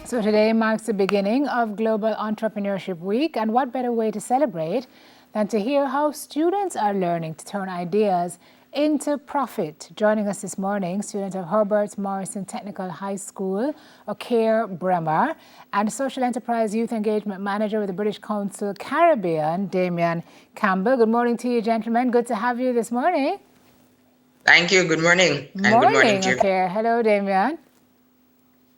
So today marks the beginning of Global Entrepreneurship Week, and what better way to celebrate than to hear how students are learning to turn ideas into profit. Joining us this morning, student of Herbert Morrison Technical High School, Okeer Bremer, and Social Enterprise Youth Engagement Manager with the British Council Caribbean, Damien Campbell. Good morning to you, gentlemen. Good to have you this morning. Thank you. Good morning. And good morning to you. Okeer. Hello, Damien.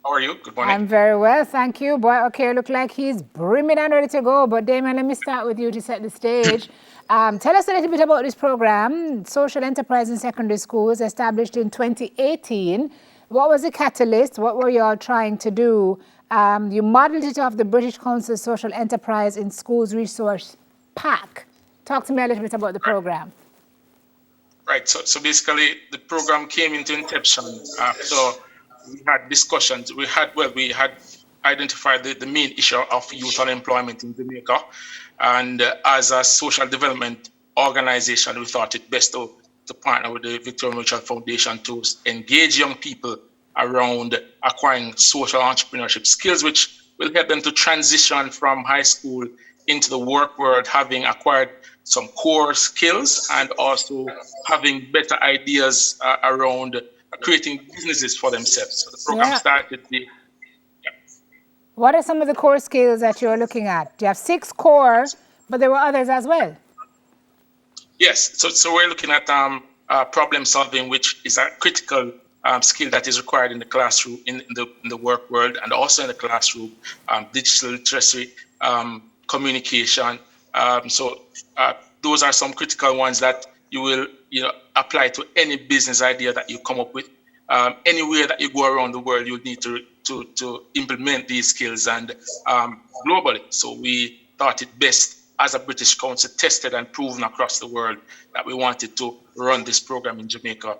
How are you? Good morning. I'm very well, thank you. Boy, Okeer, look like he's brimming and ready to go. But Damien, let me start with you to set the stage. Tell us a little bit about this program, Social Enterprise in Secondary Schools, established in 2018. What was the catalyst? What were you all trying to do? You modeled it off the British Council Social Enterprise in Schools Resource Pack. Talk to me a little bit about the program. Right. So basically, the program came into inception after we had discussions. We had identified the main issue of youth unemployment in Jamaica. And as a social development organization, we thought it best to partner with the Victoria Mutual Foundation to engage young people around acquiring social entrepreneurship skills, which will help them to transition from high school into the work world, having acquired some core skills and also having better ideas around creating businesses for themselves. So the program started with... What are some of the core skills that you're looking at? You have 6 core, but there were others as well. Yes, so we're looking at problem solving, which is a critical skill that is required in the classroom, in the work world, and also in the classroom. Digital literacy, communication. Those are some critical ones that you will apply to any business idea that you come up with. Anywhere that you go around the world, you need to implement these skills and globally. So we thought it best as a British Council, tested and proven across the world, that we wanted to run this program in Jamaica.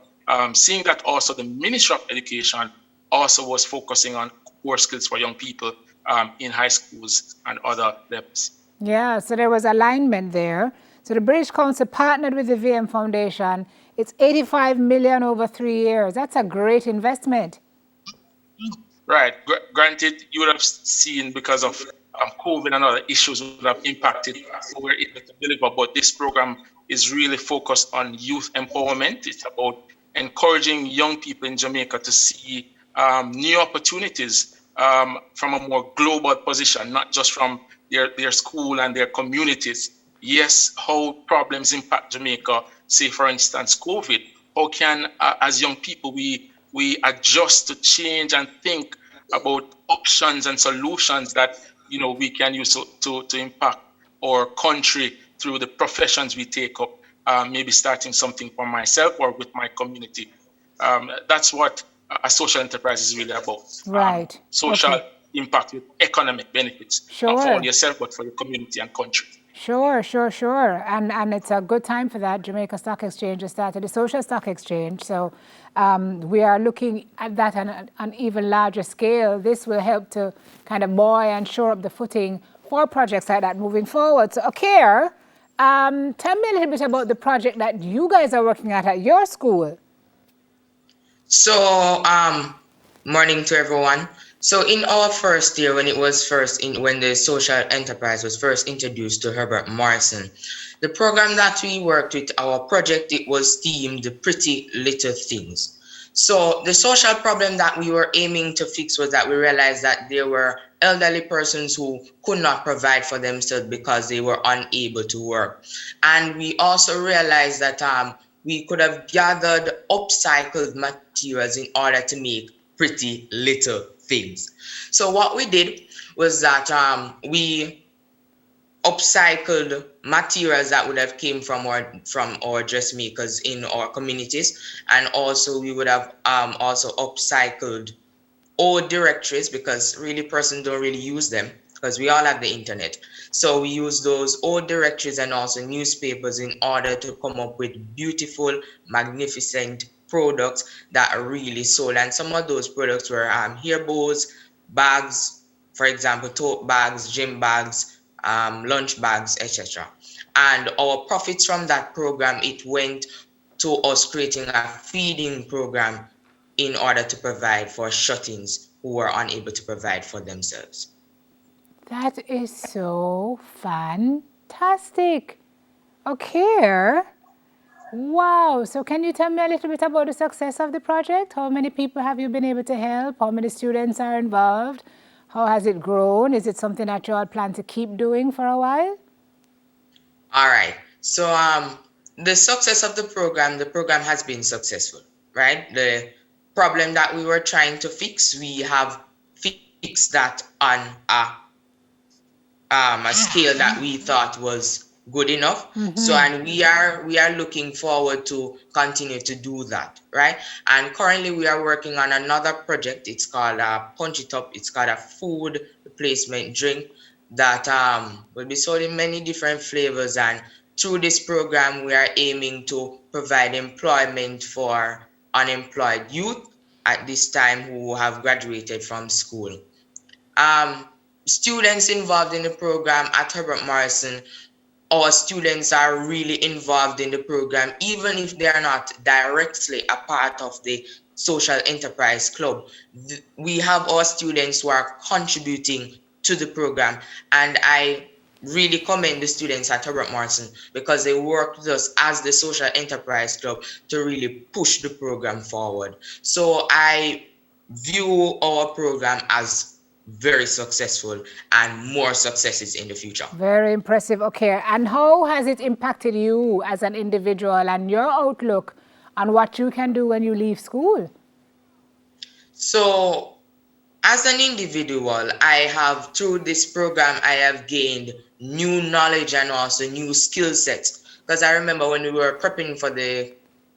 Seeing that also the Ministry of Education also was focusing on core skills for young people in high schools and other levels. Yeah, so there was alignment there. So the British Council partnered with the VM Foundation. It's 85 million over 3 years. That's a great investment. Right. Granted, you would have seen because of COVID and other issues would have impacted how we're able to deliver. But this program is really focused on youth empowerment. It's about encouraging young people in Jamaica to see new opportunities from a more global position, not just from their school and their communities. Yes, how problems impact Jamaica, say for instance, COVID. How can, as young people, we adjust to change and think about options and solutions that we can use to impact our country through the professions we take up, maybe starting something for myself or with my community. That's what a social enterprise is really about. Right. Social impact with economic benefits, not for only yourself, but for your community and country. Sure. And it's a good time for that. Jamaica Stock Exchange has started a social stock exchange. So we are looking at that on an even larger scale. This will help to kind of buoy and shore up the footing for projects like that moving forward. So, Okeer, tell me a little bit about the project that you guys are working at your school. So, morning to everyone. So in our first year, when the social enterprise was first introduced to Herbert Morrison, the program that we worked with, our project, it was themed Pretty Little Things. So the social problem that we were aiming to fix was that we realized that there were elderly persons who could not provide for themselves because they were unable to work. And we also realized that we could have gathered upcycled materials in order to make pretty little things. So what we did was that we upcycled materials that would have came from our dressmakers in our communities, and also we would have also upcycled old directories, because really persons don't really use them because we all have the internet. So we use those old directories and also newspapers in order to come up with beautiful, magnificent products that are really sold. And some of those products were hair bows, bags, for example, tote bags, gym bags, lunch bags, etc. And our profits from that program, it went to us creating a feeding program in order to provide for shut-ins who were unable to provide for themselves. That is so fantastic. Okay. Wow. So can you tell me a little bit about the success of the project? How many people have you been able to help? How many students are involved? How has it grown? Is it something that you all plan to keep doing for a while? All right. So the success of the program has been successful, right? The problem that we were trying to fix, we have fixed that on a scale that we thought was good enough. So and we are looking forward to continue to do that, right? And currently we are working on another project. It's called Punch It Up. It's called a food replacement drink that will be sold in many different flavors, and through this program we are aiming to provide employment for unemployed youth at this time who have graduated from school. um, Students involved in the program at Herbert Morrison, our students are really involved in the program, even if they are not directly a part of the social enterprise club. We have our students who are contributing to the program, and I really commend the students at Herbert Morrison because they work with us as the social enterprise club to really push the program forward. So I view our program as very successful and more successes in the future. Very impressive. Okay. And how has it impacted you as an individual and your outlook on what you can do when you leave school? So, as an individual, I have, through this program, I have gained new knowledge and also new skill sets. Because I remember when we were prepping for the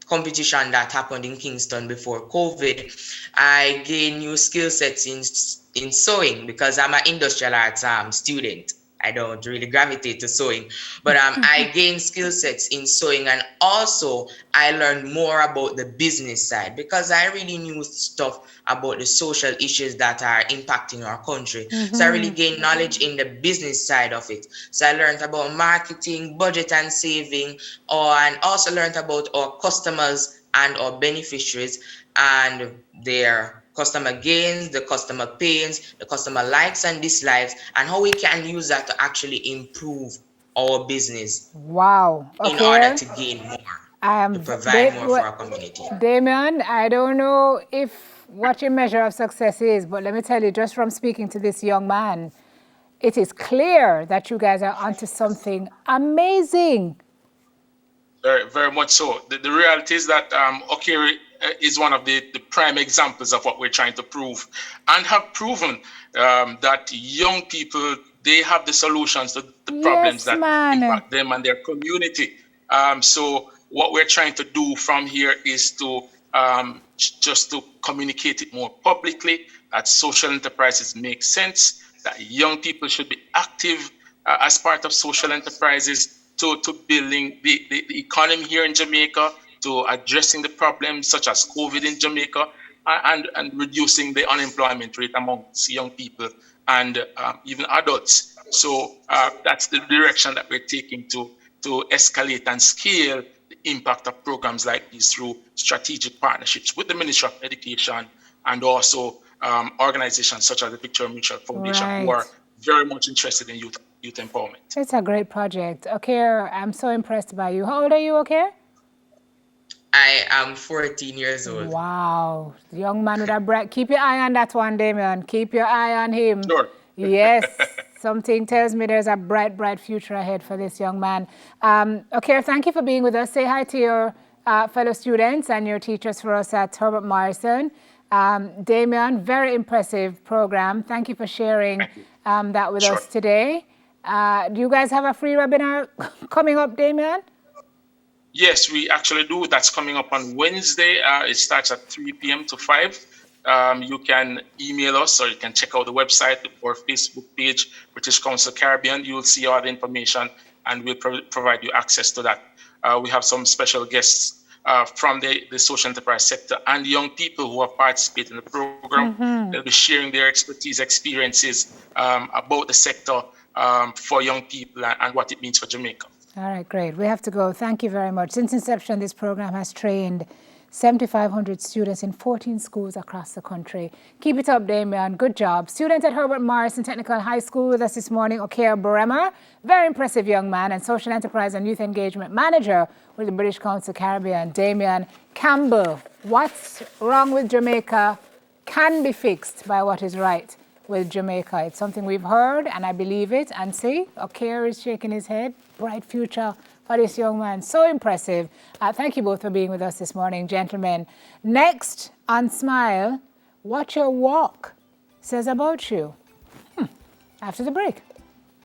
competition that happened in Kingston before COVID, I gained new skill sets in sewing because I'm an industrial arts student. I don't really gravitate to sewing, but I gained skill sets in sewing, and also I learned more about the business side because I really knew stuff about the social issues that are impacting our country. So I really gained knowledge in the business side of it. So I learned about marketing, budget and saving, and also learned about our customers and our beneficiaries and their customer gains, the customer pains, the customer likes and dislikes, and how we can use that to actually improve our business Wow. in order Okay. to gain more, I to am provide more for our community. Damien, I don't know if what your measure of success is, but let me tell you, just from speaking to this young man, it is clear that you guys are onto something amazing. Very, very much so. The reality is that Okiri is one of the prime examples of what we're trying to prove, and have proven that young people, they have the solutions to the problems Yes, that man. impact them and their community. So what we're trying to do from here is to just to communicate it more publicly, that social enterprises make sense, that young people should be active as part of social enterprises, to building the economy here in Jamaica, to addressing the problems such as COVID in Jamaica, and reducing the unemployment rate amongst young people and even adults. So that's the direction that we're taking to escalate and scale the impact of programs like these through strategic partnerships with the Ministry of Education and also organizations such as the Victoria Mutual Foundation, who are Right. very much interested in youth empowerment. It's a great project. Okay, I'm so impressed by you. How old are you, okay? I am 14 years old. Wow. The young man with a bright... Keep your eye on that one, Damien. Keep your eye on him. Sure. Yes. Something tells me there's a bright, bright future ahead for this young man. Okay, thank you for being with us. Say hi to your fellow students and your teachers for us at Herbert Morrison. Damien, very impressive program. Thank you for sharing that with us today. Do you guys have a free webinar coming up, Damien? Yes, we actually do. That's coming up on Wednesday. It starts at 3 p.m. to 5. You can email us, or you can check out the website or Facebook page, British Council Caribbean. You will see all the information, and we'll provide you access to that. We have some special guests from the social enterprise sector and young people who have participated in the program. They'll be sharing their expertise, experiences about the sector for young people and what it means for Jamaica. All right, great. We have to go. Thank you very much. Since inception, this program has trained 7,500 students in 14 schools across the country. Keep it up, Damian. Good job. Student at Herbert Morrison Technical High School with us this morning, Okir Bremer. Very impressive young man and social enterprise and youth engagement manager with the British Council Caribbean, Damian Campbell. What's wrong with Jamaica can be fixed by what is right with Jamaica. It's something we've heard and I believe it. And see, Okir is shaking his head. Bright future for this young man. So impressive. Thank you both for being with us this morning, gentlemen. Next on Smile, what your walk says about you. After the break.